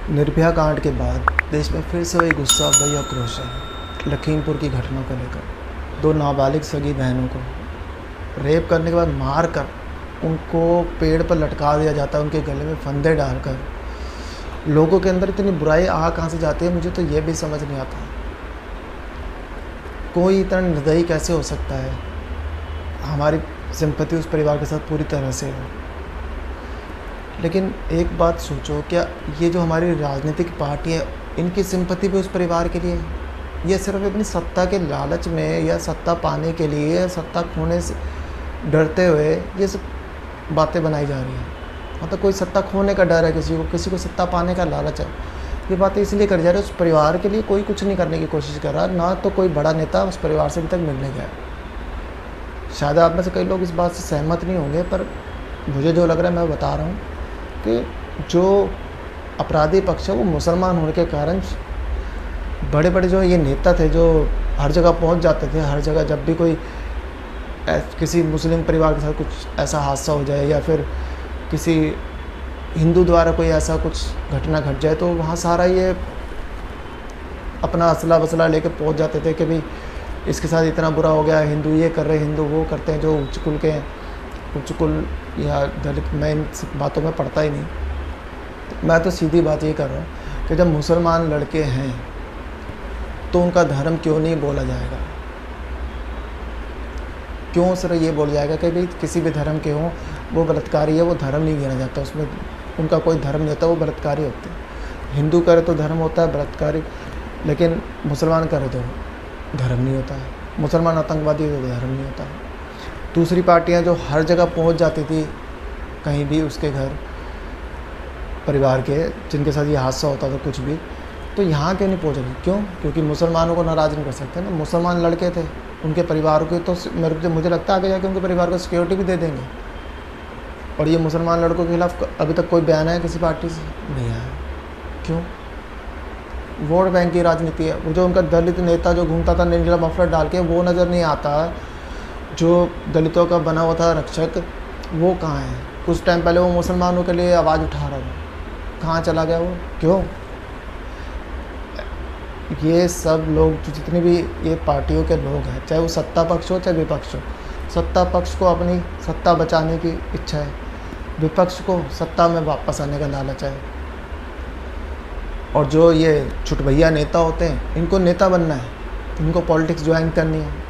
निर्भया कांड के बाद देश में फिर से वही गुस्सा वही आक्रोश है। लखीमपुर की घटना को लेकर 2 नाबालिग सगी बहनों को रेप करने के बाद मार कर उनको पेड़ पर लटका दिया जाता है, उनके गले में फंदे डालकर। लोगों के अंदर इतनी बुराई कहाँ से जाती है, मुझे तो ये भी समझ नहीं आता। कोई इतना निर्दयी कैसे हो सकता है। हमारी सिंपैथी उस परिवार के साथ पूरी तरह से है, लेकिन एक बात सोचो, क्या ये जो हमारी राजनीतिक पार्टी है इनकी सिंपैथी भी उस परिवार के लिए है? ये सिर्फ अपनी सत्ता के लालच में या सत्ता पाने के लिए या सत्ता खोने से डरते हुए ये सब बातें बनाई जा रही हैं। मतलब कोई सत्ता खोने का डर है, किसी को सत्ता पाने का लालच है। ये बातें इसलिए कर जा रहे हैं, उस परिवार के लिए कोई कुछ नहीं करने की कोशिश कर रहा, ना तो कोई बड़ा नेता उस परिवार से अभी तक मिलने गया। शायद आप में से कई लोग इस बात से सहमत नहीं होंगे, पर मुझे जो लग रहा है मैं बता रहा हूँ कि जो अपराधी पक्ष है वो मुसलमान होने के कारण बड़े बड़े जो ये नेता थे, जो हर जगह पहुंच जाते थे। हर जगह जब भी कोई किसी मुस्लिम परिवार के साथ कुछ ऐसा हादसा हो जाए या फिर किसी हिंदू द्वारा कोई ऐसा कुछ घटना घट जाए, तो वहाँ सारा ये अपना असला वसला लेके पहुंच जाते थे कि भाई इसके साथ इतना बुरा हो गया, हिंदू ये कर रहे, हिंदू वो करते हैं। जो उच्च कुल के उच्च कुल या दलित, मैं इन सब बातों में पढ़ता ही नहीं। तो मैं तो सीधी बात ये कर रहा हूँ कि जब मुसलमान लड़के हैं तो उनका धर्म क्यों नहीं बोला जाएगा? क्यों सिर्फ ये बोला जाएगा कि भाई किसी भी धर्म के हों वो बलात्कारी है, वो धर्म नहीं गिना जाता, उसमें उनका कोई धर्म नहीं होता, वो बलात्कारी होते हैं। हिंदू करे तो धर्म होता है बलात्कारी, लेकिन मुसलमान करे तो धर्म नहीं होता है। मुसलमान आतंकवादी तो धर्म नहीं होता है। दूसरी पार्टियां जो हर जगह पहुंच जाती थी, कहीं भी उसके घर परिवार के जिनके साथ ये हादसा होता था कुछ भी, तो यहाँ क्यों नहीं पहुँच रही? क्यों? क्योंकि मुसलमानों को नाराज़ नहीं कर सकते ना। मुसलमान लड़के थे, उनके परिवार को तो मुझे लगता है आगे जाके उनके परिवार को सिक्योरिटी भी दे देंगे। और ये मुसलमान लड़कों के खिलाफ अभी तक कोई बयान है किसी पार्टी से? नहीं आया। क्यों? वोट बैंक की राजनीति है। वो जो उनका दलित नेता जो घूमता था नीला मफलर डाल के, वो नज़र नहीं आता। जो दलितों का बना हुआ था रक्षक, वो कहाँ है? कुछ टाइम पहले वो मुसलमानों के लिए आवाज़ उठा रहा था, कहाँ चला गया वो? क्यों? ये सब लोग जितने भी ये पार्टियों के लोग हैं, चाहे वो सत्ता पक्ष हो चाहे विपक्ष हो, सत्ता पक्ष को अपनी सत्ता बचाने की इच्छा है, विपक्ष को सत्ता में वापस आने का लालच है। और जो ये छुटभैया नेता होते हैं, इनको नेता बनना है, इनको पॉलिटिक्स ज्वाइन करनी है।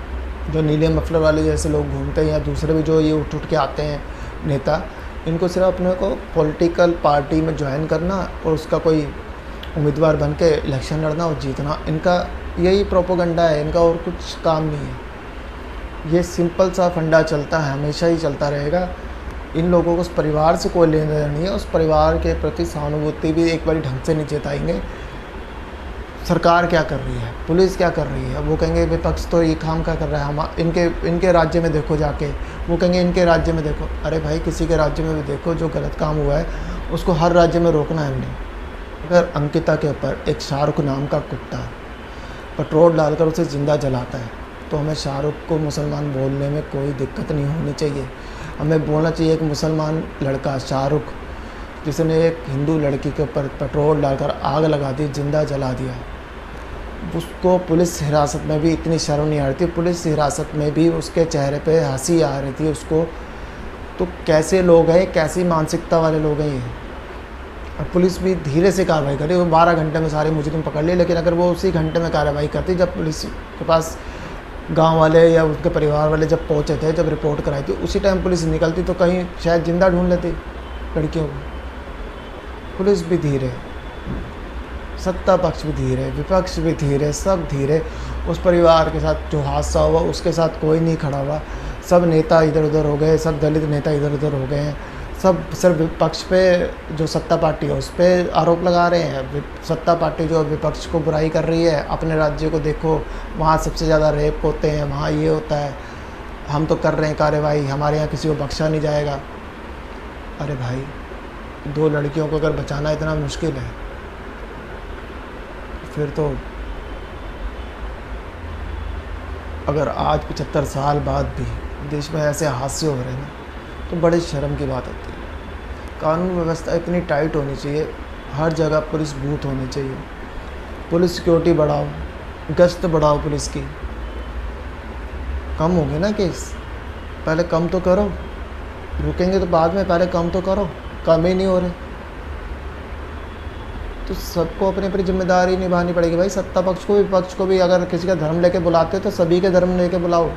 जो नीले मफलर वाले जैसे लोग घूमते हैं या दूसरे भी जो ये उठ के आते हैं नेता, इनको सिर्फ अपने को पॉलिटिकल पार्टी में ज्वाइन करना और उसका कोई उम्मीदवार बन के इलेक्शन लड़ना और जीतना, इनका यही प्रोपोगंडा है, इनका और कुछ काम नहीं है। ये सिंपल सा फंडा चलता है, हमेशा ही चलता रहेगा। इन लोगों को उस परिवार से कोई लेना देना नहीं है। उस परिवार के प्रति सहानुभूति भी एक बार ढंग से नहीं जताएंगे। सरकार क्या कर रही है, पुलिस क्या कर रही है, वो कहेंगे विपक्ष तो ये काम क्या कर रहा है, हम इनके राज्य में देखो जाके, वो कहेंगे इनके राज्य में देखो। अरे भाई, किसी के राज्य में भी देखो, जो गलत काम हुआ है उसको हर राज्य में रोकना है हमने। अगर अंकिता के ऊपर एक शाहरुख नाम का कुत्ता पेट्रोल डालकर उसे ज़िंदा जलाता है, तो हमें शाहरुख को मुसलमान बोलने में कोई दिक्कत नहीं होनी चाहिए। हमें बोलना चाहिए एक मुसलमान लड़का शाहरुख, जिसने एक हिंदू लड़की के ऊपर पेट्रोल डालकर आग लगा दी, ज़िंदा जला दिया, उसको पुलिस हिरासत में भी इतनी शर्म नहीं आ रही थी। पुलिस हिरासत में भी उसके चेहरे पे हंसी आ रही थी उसको। तो कैसे लोग हैं, कैसी मानसिकता वाले लोग हैं ये? और पुलिस भी धीरे से कार्रवाई करी। वो 12 घंटे में सारे मुजरिम पकड़ लिए, लेकिन अगर वो उसी घंटे में कार्रवाई करती, जब पुलिस के पास गांव वाले या उसके परिवार वाले जब पहुंचे थे, जब रिपोर्ट कराई थी, उसी टाइम पुलिस निकलती तो कहीं शायद जिंदा ढूंढ लेती लड़कियों को। पुलिस भी धीरे, सत्ता पक्ष भी धीरे, विपक्ष भी धीरे, सब धीरे। उस परिवार के साथ जो हादसा हुआ उसके साथ कोई नहीं खड़ा हुआ। सब नेता इधर उधर हो गए, सब दलित नेता इधर उधर हो गए हैं। सब सिर्फ विपक्ष पे, जो सत्ता पार्टी है उस पर आरोप लगा रहे हैं। सत्ता पार्टी जो विपक्ष को बुराई कर रही है, अपने राज्य को देखो, वहाँ सबसे ज़्यादा रेप होते हैं, वहाँ ये होता है, हम तो कर रहे हैं कार्रवाई, हमारे यहाँ किसी को बख्शा नहीं जाएगा। अरे भाई, 2 लड़कियों को अगर बचाना इतना मुश्किल है, फिर तो अगर आज 75 साल बाद भी देश में ऐसे हादसे हो रहे हैं ना, तो बड़े शर्म की बात होती है। कानून व्यवस्था इतनी टाइट होनी चाहिए हर जगह पुलिस बूथ होने चाहिए, पुलिस सिक्योरिटी बढ़ाओ, गश्त बढ़ाओ पुलिस की। कम हो गए ना केस, पहले कम तो करो, रुकेंगे तो बाद में, पहले कम तो करो, कम ही नहीं हो रहे। तो सबको अपनी अपनी जिम्मेदारी निभानी पड़ेगी भाई, सत्ता पक्ष को भी विपक्ष को भी। अगर किसी का धर्म लेके बुलाते तो सभी के धर्म लेके बुलाओ।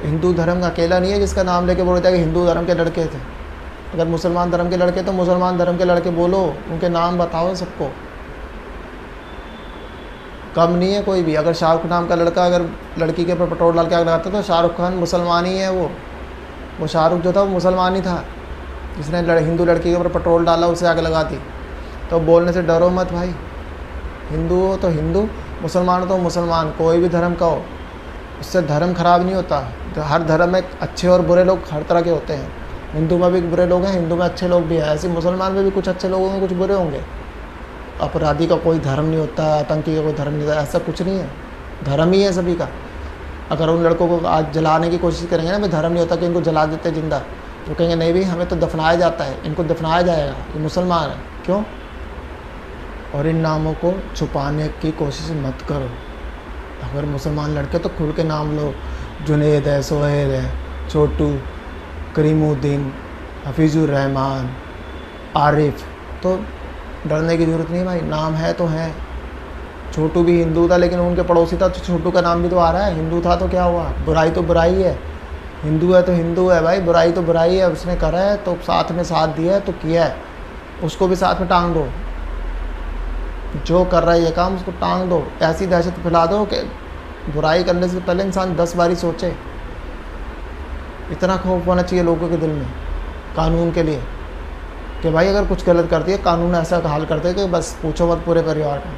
हिंदू धर्म अकेला नहीं है जिसका नाम लेके बोलते हैं कि हिंदू धर्म के लड़के थे। अगर मुसलमान धर्म के लड़के तो मुसलमान धर्म के लड़के बोलो, उनके नाम बताओ सबको। कम नहीं है कोई भी। अगर शाहरुख नाम का लड़का अगर लड़की के ऊपर पेट्रोल डाल के आग लगाता तो शाहरुख खान मुसलमान ही है। वो शाहरुख जो था वो मुसलमान ही था, जिसने हिंदू लड़की के ऊपर पेट्रोल डाला, उसे आग लगा दी। तो बोलने से डरो मत भाई। हिंदू हो तो हिंदू, मुसलमान हो तो मुसलमान, कोई भी धर्म का हो, उससे धर्म खराब नहीं होता। तो हर धर्म में अच्छे और बुरे लोग हर तरह के होते हैं। हिंदू में भी बुरे लोग हैं, हिंदू में अच्छे लोग भी हैं, ऐसे मुसलमान में भी कुछ अच्छे लोग होंगे, कुछ बुरे होंगे। अपराधी का कोई धर्म नहीं होता, आतंकी का कोई धर्म नहीं होता, ऐसा कुछ नहीं है। धर्म ही है सभी का। अगर उन लड़कों को आज जलाने की कोशिश करेंगे ना, भाई धर्म नहीं होता कि इनको जला देते जिंदा, तो कहेंगे नहीं भाई हमें तो दफनाया जाता है, इनको दफनाया जाएगा, ये मुसलमान है। क्यों? और इन नामों को छुपाने की कोशिश मत करो। अगर मुसलमान लड़के तो खुल के नाम लो, जुनेद है, सोहेल है, छोटू, करीमुद्दीन, हफीजुर रहमान, आरिफ। तो डरने की ज़रूरत नहीं भाई, नाम है तो है। छोटू भी हिंदू था लेकिन उनके पड़ोसी था तो छोटू का नाम भी तो आ रहा है। हिंदू था तो क्या हुआ, बुराई तो बुराई है। हिंदू है तो हिंदू है भाई, बुराई तो बुराई है। उसने करा है तो साथ में साथ दिया है तो किया है, उसको भी साथ में टांग दो। जो कर रहा है ये काम उसको टांग दो। ऐसी दहशत फैला दो कि बुराई करने से पहले इंसान 10 बारी सोचे। इतना खौफ होना चाहिए लोगों के दिल में कानून के लिए कि भाई अगर कुछ गलत करती है कानून ऐसा हाल करते हैं कि बस पूछो मत पूरे परिवार का।